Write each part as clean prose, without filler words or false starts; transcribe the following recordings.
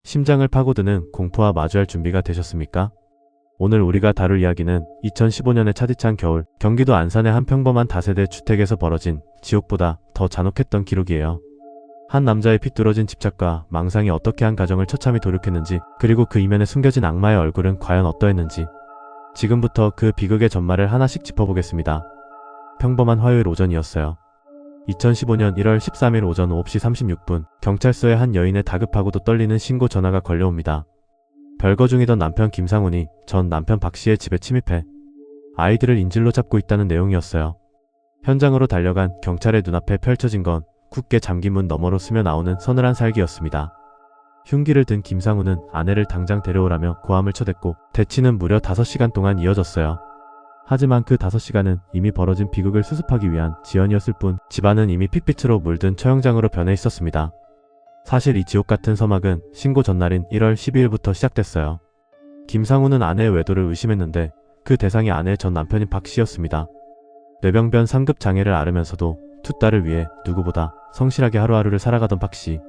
심장을 파고드는 공포와 마주할 준비가 되셨습니까? 오늘 우리가 다룰 이야기는 2015년의 차디찬 겨울, 경기도 안산의 한 평범한 다세대 주택에서 벌어진 지옥보다 더 잔혹했던 기록이에요. 한 남자의 삐뚤어진 집착과 망상이 어떻게 한 가정을 처참히 도륙했는지, 그리고 그 이면에 숨겨진 악마의 얼굴은 과연 어떠했는지, 지금부터 그 비극의 전말을 하나씩 짚어보겠습니다. 평범한 화요일 오전이었어요. 2015년 1월 13일 오전 9시 36분, 경찰서에 한 여인의 다급하고도 떨리는 신고 전화가 걸려옵니다. 별거 중이던 남편 김상훈이 전 남편 박씨의 집에 침입해 아이들을 인질로 잡고 있다는 내용이었어요. 현장으로 달려간 경찰의 눈앞에 펼쳐진 건 굳게 잠긴 문 너머로 스며나오는 서늘한 살기였습니다. 흉기를 든 김상훈은 아내를 당장 데려오라며 고함을 쳐댔고 대치는 무려 5시간 동안 이어졌어요. 하지만 그 5시간은 이미 벌어진 비극을 수습하기 위한 지연이었을 뿐 집안은 이미 핏빛으로 물든 처형장으로 변해 있었습니다. 사실 이 지옥같은 서막은 신고 전날인 1월 12일부터 시작됐어요. 김상훈은 아내의 외도를 의심했는데 그 대상이 아내의 전 남편인 박씨였습니다. 뇌병변 3급 장애를 앓으면서도 두 딸을 위해 누구보다 성실하게 하루하루를 살아가던 박씨.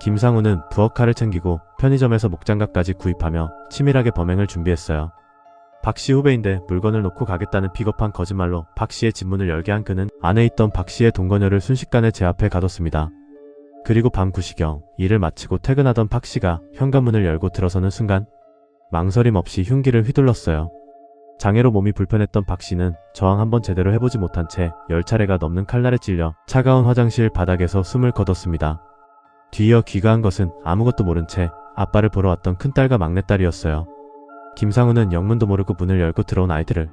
김상훈은 부엌칼을 챙기고 편의점에서 목장갑까지 구입하며 치밀하게 범행을 준비했어요. 박씨 후배인데 물건을 놓고 가겠다는 비겁한 거짓말로 박씨의 집문을 열게 한 그는 안에 있던 박씨의 동거녀를 순식간에 제압해 가뒀습니다. 그리고 밤 9시경 일을 마치고 퇴근하던 박씨가 현관문을 열고 들어서는 순간 망설임 없이 흉기를 휘둘렀어요. 장애로 몸이 불편했던 박씨는 저항 한번 제대로 해보지 못한 채 10차례가 넘는 칼날에 찔려 차가운 화장실 바닥에서 숨을 거뒀습니다. 뒤이어 귀가한 것은 아무것도 모른 채 아빠를 보러 왔던 큰딸과 막내딸이었어요. 김상훈은 영문도 모르고 문을 열고 들어온 아이들을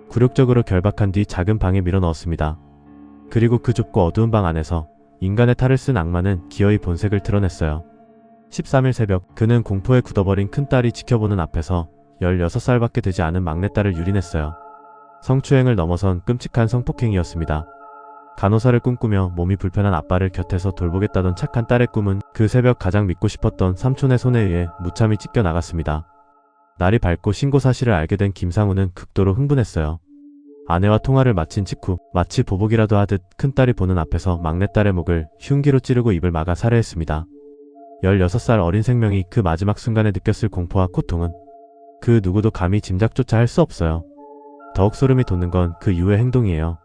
굴욕적으로 결박한 뒤 작은 방에 밀어넣었습니다. 그리고 그 좁고 어두운 방 안에서 인간의 탈을 쓴 악마는 기어이 본색을 드러냈어요. 13일 새벽 그는 공포에 굳어버린 큰딸이 지켜보는 앞에서 16살밖에 되지 않은 막내딸을 유린했어요. 성추행을 넘어선 끔찍한 성폭행이었습니다. 간호사를 꿈꾸며 몸이 불편한 아빠를 곁에서 돌보겠다던 착한 딸의 꿈은 그 새벽 가장 믿고 싶었던 삼촌의 손에 의해 무참히 찢겨나갔습니다. 날이 밝고 신고 사실을 알게 된 김상훈은 극도로 흥분했어요. 아내와 통화를 마친 직후 마치 보복이라도 하듯 큰딸이 보는 앞에서 막내딸의 목을 흉기로 찌르고 입을 막아 살해했습니다. 16살 어린 생명이 그 마지막 순간에 느꼈을 공포와 고통은 그 누구도 감히 짐작조차 할 수 없어요. 더욱 소름이 돋는 건 그 이후의 행동이에요.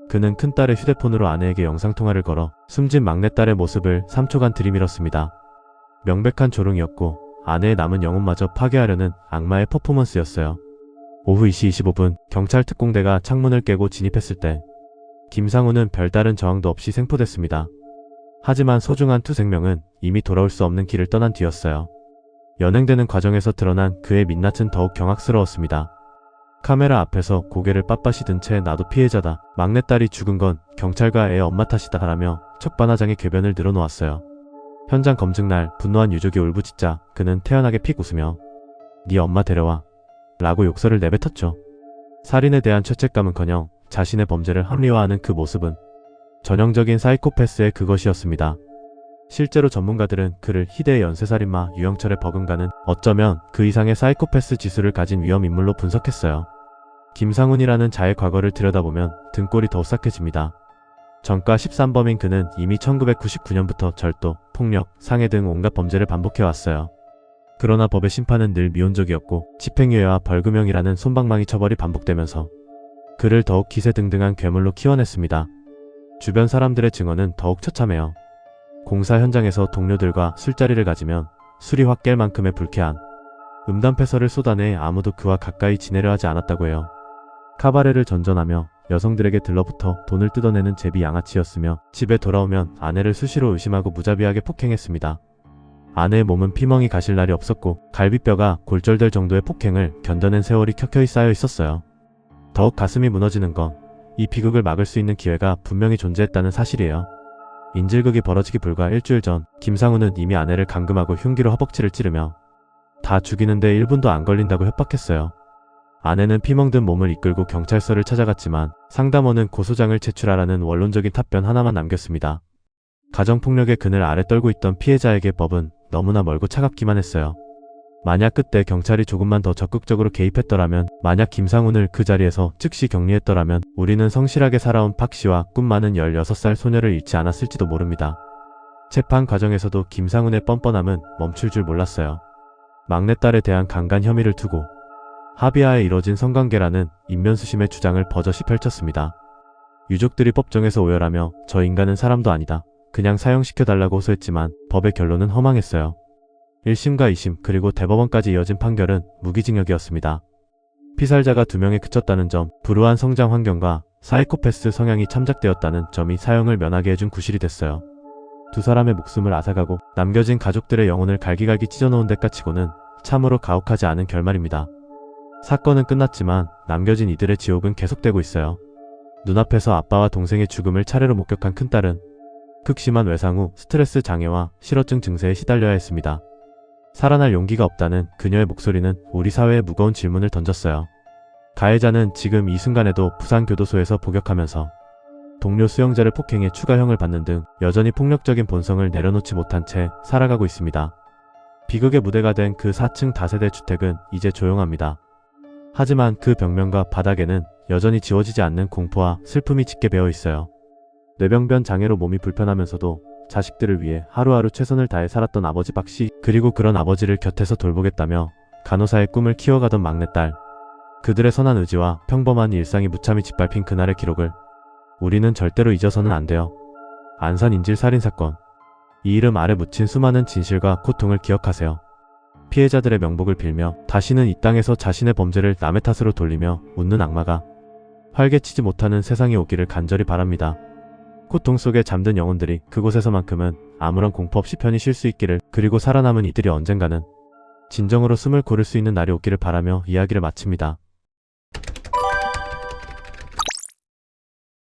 그는 큰딸의 휴대폰으로 아내에게 영상통화를 걸어 숨진 막내딸의 모습을 3초간 들이밀었습니다. 명백한 조롱이었고 아내의 남은 영혼마저 파괴하려는 악마의 퍼포먼스였어요. 오후 2시 25분 경찰 특공대가 창문을 깨고 진입했을 때 김상훈은 별다른 저항도 없이 생포됐습니다. 하지만 소중한 두 생명은 이미 돌아올 수 없는 길을 떠난 뒤였어요. 연행되는 과정에서 드러난 그의 민낯은 더욱 경악스러웠습니다. 카메라 앞에서 고개를 빳빳이 든 채 나도 피해자다. 막내딸이 죽은 건 경찰과 애 엄마 탓이다 라며 척반하장의 궤변을 늘어놓았어요. 현장 검증날 분노한 유족이 울부짖자 그는 태연하게 픽 웃으며 네 엄마 데려와 라고 욕설을 내뱉었죠. 살인에 대한 죄책감은커녕 자신의 범죄를 합리화하는 그 모습은 전형적인 사이코패스의 그것이었습니다. 실제로 전문가들은 그를 희대의 연쇄살인마 유영철의 버금가는 어쩌면 그 이상의 사이코패스 지수를 가진 위험인물로 분석했어요. 김상훈이라는 자의 과거를 들여다보면 등골이 더 오싹해집니다. 전과 13범인 그는 이미 1999년부터 절도, 폭력, 상해 등 온갖 범죄를 반복해왔어요. 그러나 법의 심판은 늘 미온적이었고 집행유예와 벌금형이라는 솜방망이 처벌이 반복되면서 그를 더욱 기세등등한 괴물로 키워냈습니다. 주변 사람들의 증언은 더욱 처참해요. 공사 현장에서 동료들과 술자리를 가지면 술이 확 깰 만큼의 불쾌한 음담패설을 쏟아내 아무도 그와 가까이 지내려 하지 않았다고 해요. 카바레를 전전하며 여성들에게 들러붙어 돈을 뜯어내는 제비 양아치였으며 집에 돌아오면 아내를 수시로 의심하고 무자비하게 폭행했습니다. 아내의 몸은 피멍이 가실 날이 없었고 갈비뼈가 골절될 정도의 폭행을 견뎌낸 세월이 켜켜이 쌓여 있었어요. 더욱 가슴이 무너지는 건 이 비극을 막을 수 있는 기회가 분명히 존재했다는 사실이에요. 인질극이 벌어지기 불과 일주일 전 김상훈은 이미 아내를 감금하고 흉기로 허벅지를 찌르며 다 죽이는데 1분도 안 걸린다고 협박했어요. 아내는 피멍든 몸을 이끌고 경찰서를 찾아갔지만 상담원은 고소장을 제출하라는 원론적인 답변 하나만 남겼습니다. 가정폭력의 그늘 아래 떨고 있던 피해자에게 법은 너무나 멀고 차갑기만 했어요. 만약 그때 경찰이 조금만 더 적극적으로 개입했더라면, 만약 김상훈을 그 자리에서 즉시 격리했더라면 우리는 성실하게 살아온 박씨와 꿈 많은 16살 소녀를 잃지 않았을지도 모릅니다. 재판 과정에서도 김상훈의 뻔뻔함은 멈출 줄 몰랐어요. 막내딸에 대한 강간 혐의를 두고 합의하에 이뤄진 성관계라는 인면수심의 주장을 버젓이 펼쳤습니다. 유족들이 법정에서 오열하며 저 인간은 사람도 아니다. 그냥 사형시켜달라고 호소했지만 법의 결론은 허망했어요. 1심과 2심 그리고 대법원까지 이어진 판결은 무기징역이었습니다. 피살자가 2명에 그쳤다는 점, 불우한 성장 환경과 사이코패스 성향이 참작되었다는 점이 사형을 면하게 해준 구실이 됐어요. 두 사람의 목숨을 앗아가고 남겨진 가족들의 영혼을 갈기갈기 찢어놓은 데까치고는 참으로 가혹하지 않은 결말입니다. 사건은 끝났지만 남겨진 이들의 지옥은 계속되고 있어요. 눈앞에서 아빠와 동생의 죽음을 차례로 목격한 큰딸은 극심한 외상 후 스트레스 장애와 실어증 증세에 시달려야 했습니다. 살아날 용기가 없다는 그녀의 목소리는 우리 사회에 무거운 질문을 던졌어요. 가해자는 지금 이 순간에도 부산교도소에서 복역하면서 동료 수용자를 폭행해 추가형을 받는 등 여전히 폭력적인 본성을 내려놓지 못한 채 살아가고 있습니다. 비극의 무대가 된 그 4층 다세대 주택은 이제 조용합니다. 하지만 그 벽면과 바닥에는 여전히 지워지지 않는 공포와 슬픔이 짙게 배어 있어요. 뇌병변 장애로 몸이 불편하면서도 자식들을 위해 하루하루 최선을 다해 살았던 아버지 박씨, 그리고 그런 아버지를 곁에서 돌보겠다며 간호사의 꿈을 키워가던 막내딸. 그들의 선한 의지와 평범한 일상이 무참히 짓밟힌 그날의 기록을 우리는 절대로 잊어서는 안 돼요. 안산 인질 살인사건. 이 이름 아래 묻힌 수많은 진실과 고통을 기억하세요. 피해자들의 명복을 빌며 다시는 이 땅에서 자신의 범죄를 남의 탓으로 돌리며 웃는 악마가 활개치지 못하는 세상이 오기를 간절히 바랍니다. 고통 속에 잠든 영혼들이 그곳에서만큼은 아무런 공포 없이 편히 쉴 수 있기를, 그리고 살아남은 이들이 언젠가는 진정으로 숨을 고를 수 있는 날이 오기를 바라며 이야기를 마칩니다.